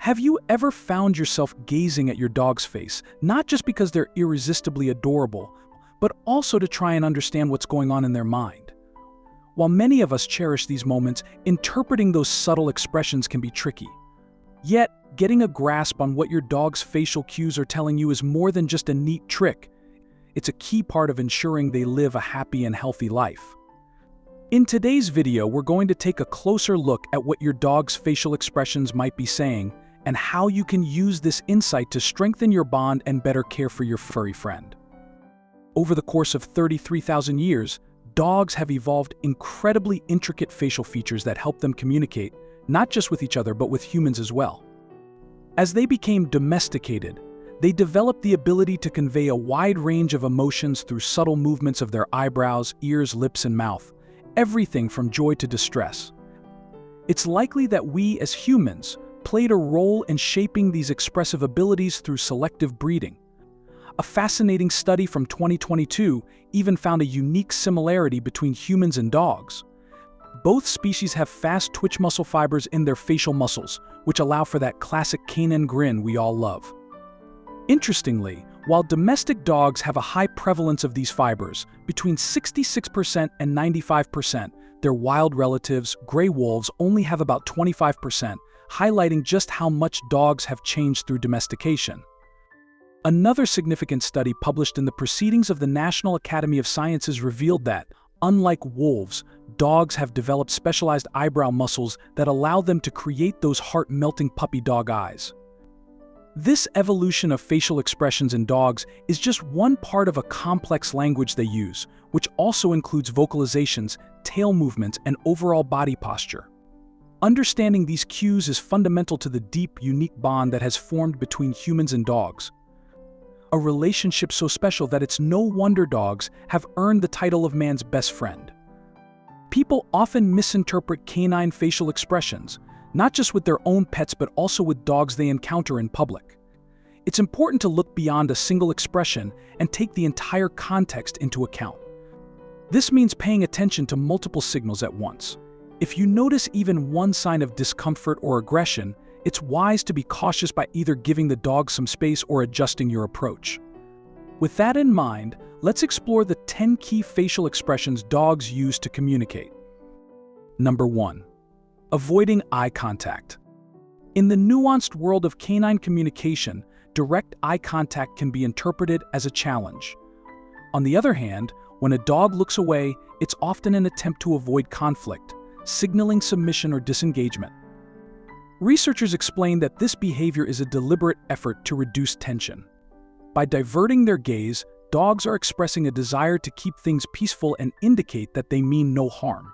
Have you ever found yourself gazing at your dog's face, not just because they're irresistibly adorable, but also to try and understand what's going on in their mind? While many of us cherish these moments, interpreting those subtle expressions can be tricky. Yet, getting a grasp on what your dog's facial cues are telling you is more than just a neat trick. It's a key part of ensuring they live a happy and healthy life. In today's video, we're going to take a closer look at what your dog's facial expressions might be saying and how you can use this insight to strengthen your bond and better care for your furry friend. Over the course of 33,000 years, dogs have evolved incredibly intricate facial features that help them communicate, not just with each other but with humans as well. As they became domesticated, they developed the ability to convey a wide range of emotions through subtle movements of their eyebrows, ears, lips, and mouth, everything from joy to distress. It's likely that we as humans played a role in shaping these expressive abilities through selective breeding. A fascinating study from 2022 even found a unique similarity between humans and dogs. Both species have fast twitch muscle fibers in their facial muscles, which allow for that classic canine grin we all love. Interestingly, while domestic dogs have a high prevalence of these fibers, between 66% and 95%, their wild relatives, gray wolves, only have about 25%, highlighting just how much dogs have changed through domestication. Another significant study published in the Proceedings of the National Academy of Sciences revealed that, unlike wolves, dogs have developed specialized eyebrow muscles that allow them to create those heart-melting puppy dog eyes. This evolution of facial expressions in dogs is just one part of a complex language they use, which also includes vocalizations, tail movements, and overall body posture. Understanding these cues is fundamental to the deep, unique bond that has formed between humans and dogs. A relationship so special that it's no wonder dogs have earned the title of man's best friend. People often misinterpret canine facial expressions, not just with their own pets but also with dogs they encounter in public. It's important to look beyond a single expression and take the entire context into account. This means paying attention to multiple signals at once. If you notice even one sign of discomfort or aggression, it's wise to be cautious by either giving the dog some space or adjusting your approach. With that in mind, let's explore the 10 key facial expressions dogs use to communicate. Number 1. Avoiding eye contact. In the nuanced world of canine communication, direct eye contact can be interpreted as a challenge. On the other hand, when a dog looks away, it's often an attempt to avoid conflict, signaling submission or disengagement. Researchers explain that this behavior is a deliberate effort to reduce tension. By diverting their gaze, dogs are expressing a desire to keep things peaceful and indicate that they mean no harm.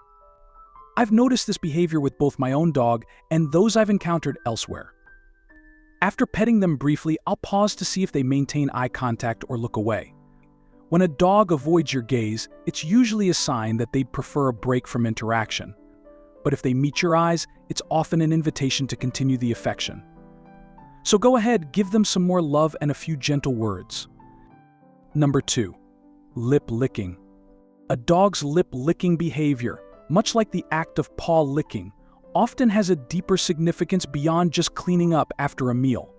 I've noticed this behavior with both my own dog and those I've encountered elsewhere. After petting them briefly, I'll pause to see if they maintain eye contact or look away. When a dog avoids your gaze, it's usually a sign that they'd prefer a break from interaction. But if they meet your eyes, it's often an invitation to continue the affection. So go ahead, give them some more love and a few gentle words. Number 2. Lip licking. A dog's lip-licking behavior, much like the act of paw licking, often has a deeper significance beyond just cleaning up after a meal.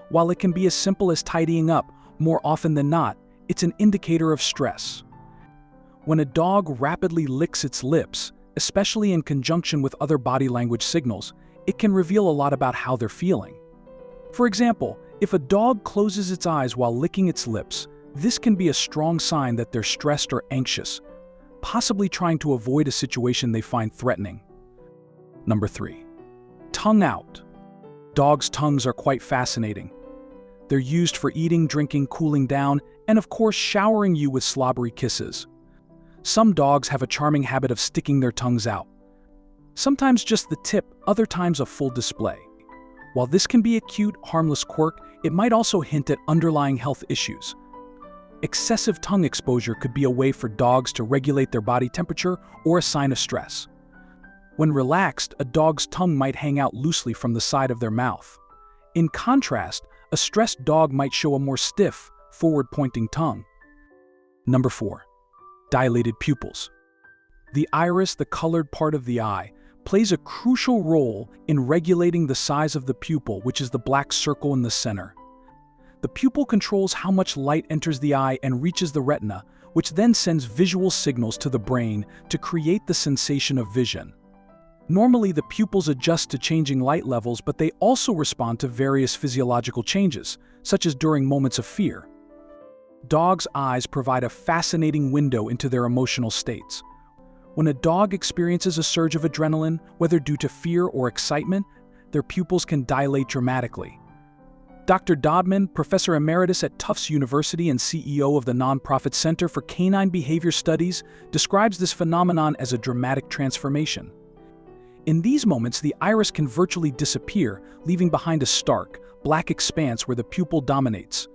While it can be as simple as tidying up, more often than not, it's an indicator of stress. When a dog rapidly licks its lips, especially in conjunction with other body language signals, it can reveal a lot about how they're feeling. For example, if a dog closes its eyes while licking its lips, this can be a strong sign that they're stressed or anxious, possibly trying to avoid a situation they find threatening. Number 3. Tongue out. Dogs' tongues are quite fascinating. They're used for eating, drinking, cooling down, and of course showering you with slobbery kisses. Some dogs have a charming habit of sticking their tongues out. Sometimes just the tip, other times a full display. While this can be a cute, harmless quirk, it might also hint at underlying health issues. Excessive tongue exposure could be a way for dogs to regulate their body temperature or a sign of stress. When relaxed, a dog's tongue might hang out loosely from the side of their mouth. In contrast, a stressed dog might show a more stiff, forward-pointing tongue. Number 4. Dilated pupils. The iris, the colored part of the eye, plays a crucial role in regulating the size of the pupil, which is the black circle in the center. The pupil controls how much light enters the eye and reaches the retina, which then sends visual signals to the brain to create the sensation of vision. Normally, the pupils adjust to changing light levels, but they also respond to various physiological changes, such as during moments of fear. Dogs' eyes provide a fascinating window into their emotional states. When a dog experiences a surge of adrenaline, whether due to fear or excitement, their pupils can dilate dramatically. Dr. Dodman, Professor Emeritus at Tufts University and CEO of the nonprofit Center for Canine Behavior Studies, describes this phenomenon as a dramatic transformation. In these moments, the iris can virtually disappear, leaving behind a stark, black expanse where the pupil dominates.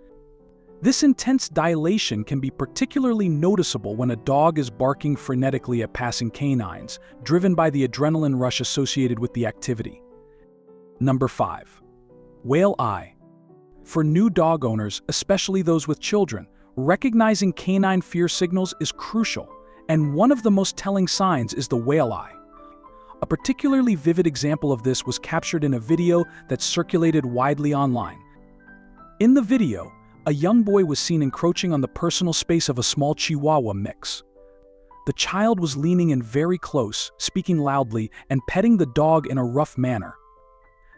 This intense dilation can be particularly noticeable when a dog is barking frenetically at passing canines, driven by the adrenaline rush associated with the activity. Number 5. Whale eye. For new dog owners, especially those with children, recognizing canine fear signals is crucial, and one of the most telling signs is the whale eye. A particularly vivid example of this was captured in a video that circulated widely online. In the video, a young boy was seen encroaching on the personal space of a small Chihuahua mix. The child was leaning in very close, speaking loudly, and petting the dog in a rough manner.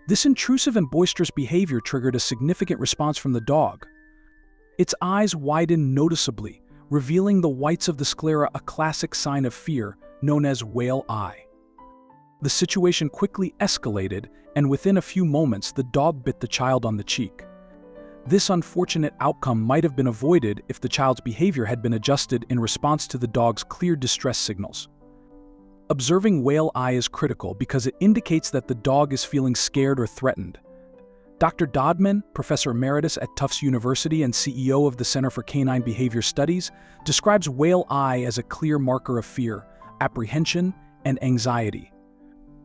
This intrusive and boisterous behavior triggered a significant response from the dog. Its eyes widened noticeably, revealing the whites of the sclera, a classic sign of fear known as whale eye. The situation quickly escalated, and within a few moments, the dog bit the child on the cheek. This unfortunate outcome might have been avoided if the child's behavior had been adjusted in response to the dog's clear distress signals. Observing whale eye is critical because it indicates that the dog is feeling scared or threatened. Dr. Dodman, Professor Emeritus at Tufts University and CEO of the Center for Canine Behavior Studies, describes whale eye as a clear marker of fear, apprehension, and anxiety.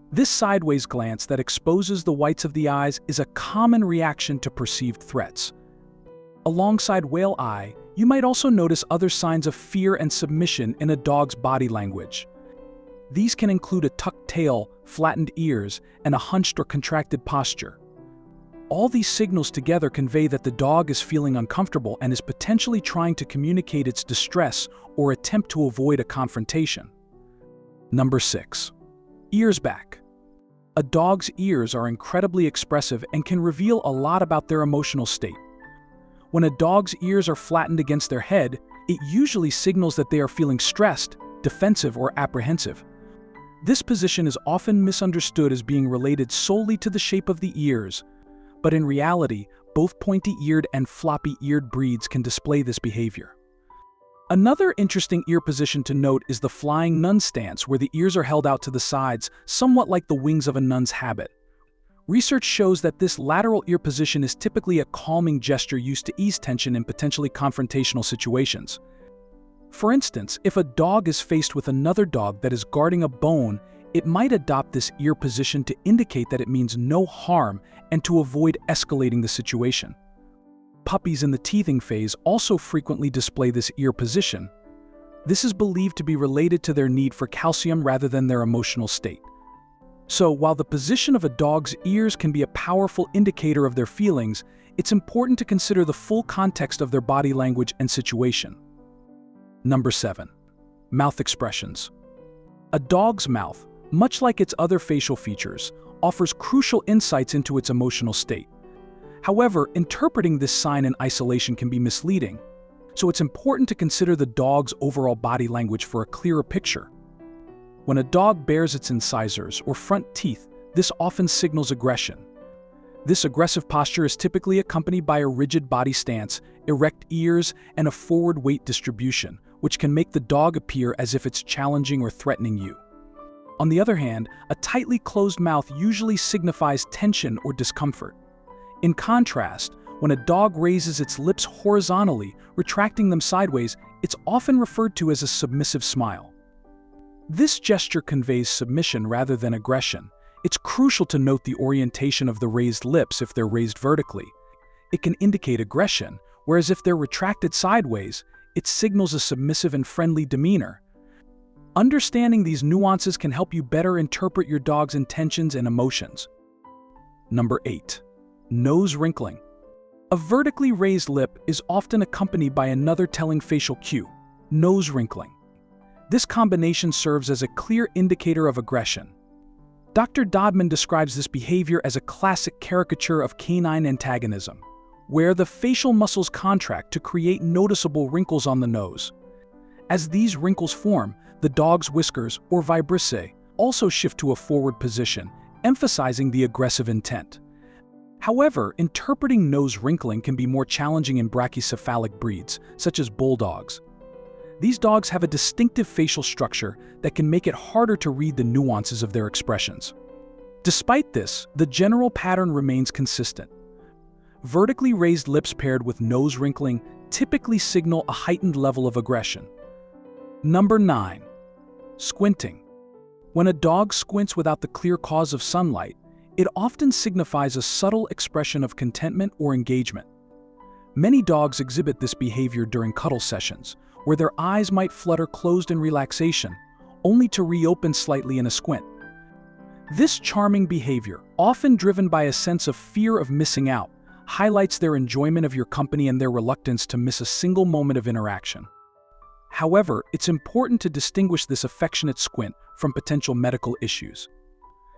This sideways glance that exposes the whites of the eyes is a common reaction to perceived threats. Alongside whale eye, you might also notice other signs of fear and submission in a dog's body language. These can include a tucked tail, flattened ears, and a hunched or contracted posture. All these signals together convey that the dog is feeling uncomfortable and is potentially trying to communicate its distress or attempt to avoid a confrontation. Number 6. Ears back. A dog's ears are incredibly expressive and can reveal a lot about their emotional state. When a dog's ears are flattened against their head, it usually signals that they are feeling stressed, defensive, or apprehensive. This position is often misunderstood as being related solely to the shape of the ears, but in reality, both pointy-eared and floppy-eared breeds can display this behavior. Another interesting ear position to note is the flying nun stance, where the ears are held out to the sides, somewhat like the wings of a nun's habit. Research shows that this lateral ear position is typically a calming gesture used to ease tension in potentially confrontational situations. For instance, if a dog is faced with another dog that is guarding a bone, it might adopt this ear position to indicate that it means no harm and to avoid escalating the situation. Puppies in the teething phase also frequently display this ear position. This is believed to be related to their need for calcium rather than their emotional state. So, while the position of a dog's ears can be a powerful indicator of their feelings, it's important to consider the full context of their body language and situation. Number 7. Mouth expressions. A dog's mouth, much like its other facial features, offers crucial insights into its emotional state. However, interpreting this sign in isolation can be misleading, so it's important to consider the dog's overall body language for a clearer picture. When a dog bares its incisors or front teeth, this often signals aggression. This aggressive posture is typically accompanied by a rigid body stance, erect ears, and a forward weight distribution, which can make the dog appear as if it's challenging or threatening you. On the other hand, a tightly closed mouth usually signifies tension or discomfort. In contrast, when a dog raises its lips horizontally, retracting them sideways, it's often referred to as a submissive smile. This gesture conveys submission rather than aggression. It's crucial to note the orientation of the raised lips if they're raised vertically. It can indicate aggression, whereas if they're retracted sideways, it signals a submissive and friendly demeanor. Understanding these nuances can help you better interpret your dog's intentions and emotions. Number 8. Nose wrinkling. A vertically raised lip is often accompanied by another telling facial cue, nose wrinkling. This combination serves as a clear indicator of aggression. Dr. Dodman describes this behavior as a classic caricature of canine antagonism, where the facial muscles contract to create noticeable wrinkles on the nose. As these wrinkles form, the dog's whiskers, or vibrissae, also shift to a forward position, emphasizing the aggressive intent. However, interpreting nose wrinkling can be more challenging in brachycephalic breeds, such as bulldogs. These dogs have a distinctive facial structure that can make it harder to read the nuances of their expressions. Despite this, the general pattern remains consistent. Vertically raised lips paired with nose wrinkling typically signal a heightened level of aggression. Number 9. Squinting. When a dog squints without the clear cause of sunlight, it often signifies a subtle expression of contentment or engagement. Many dogs exhibit this behavior during cuddle sessions, where their eyes might flutter closed in relaxation, only to reopen slightly in a squint. This charming behavior, often driven by a sense of fear of missing out, highlights their enjoyment of your company and their reluctance to miss a single moment of interaction. However, it's important to distinguish this affectionate squint from potential medical issues.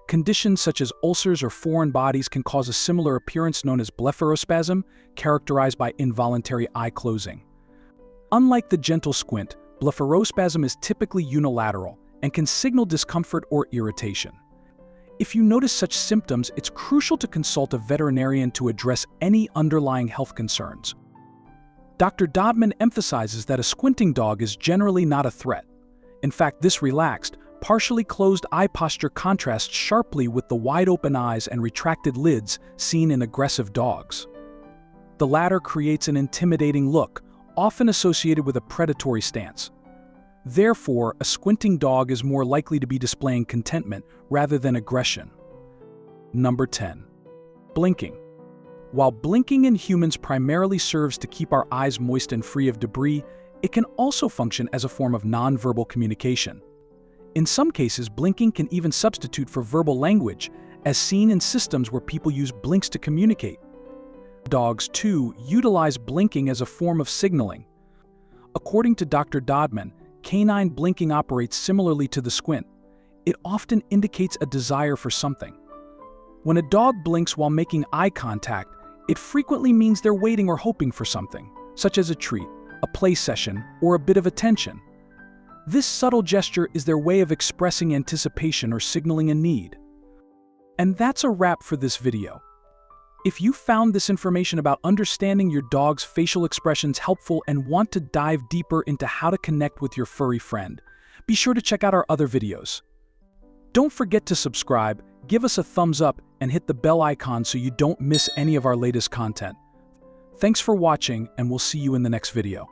Conditions such as ulcers or foreign bodies can cause a similar appearance known as blepharospasm, characterized by involuntary eye closing. Unlike the gentle squint, blepharospasm is typically unilateral and can signal discomfort or irritation. If you notice such symptoms, it's crucial to consult a veterinarian to address any underlying health concerns. Dr. Dodman emphasizes that a squinting dog is generally not a threat. In fact, this relaxed, partially closed eye posture contrasts sharply with the wide-open eyes and retracted lids seen in aggressive dogs. The latter creates an intimidating look, often associated with a predatory stance. Therefore, a squinting dog is more likely to be displaying contentment rather than aggression. Number 10. Blinking. While blinking in humans primarily serves to keep our eyes moist and free of debris, it can also function as a form of nonverbal communication. In some cases, blinking can even substitute for verbal language, as seen in systems where people use blinks to communicate. Dogs, too, utilize blinking as a form of signaling. According to Dr. Dodman, canine blinking operates similarly to the squint. It often indicates a desire for something. When a dog blinks while making eye contact, it frequently means they're waiting or hoping for something, such as a treat, a play session, or a bit of attention. This subtle gesture is their way of expressing anticipation or signaling a need. And that's a wrap for this video. If you found this information about understanding your dog's facial expressions helpful and want to dive deeper into how to connect with your furry friend, be sure to check out our other videos. Don't forget to subscribe, give us a thumbs up, and hit the bell icon so you don't miss any of our latest content. Thanks for watching, and we'll see you in the next video.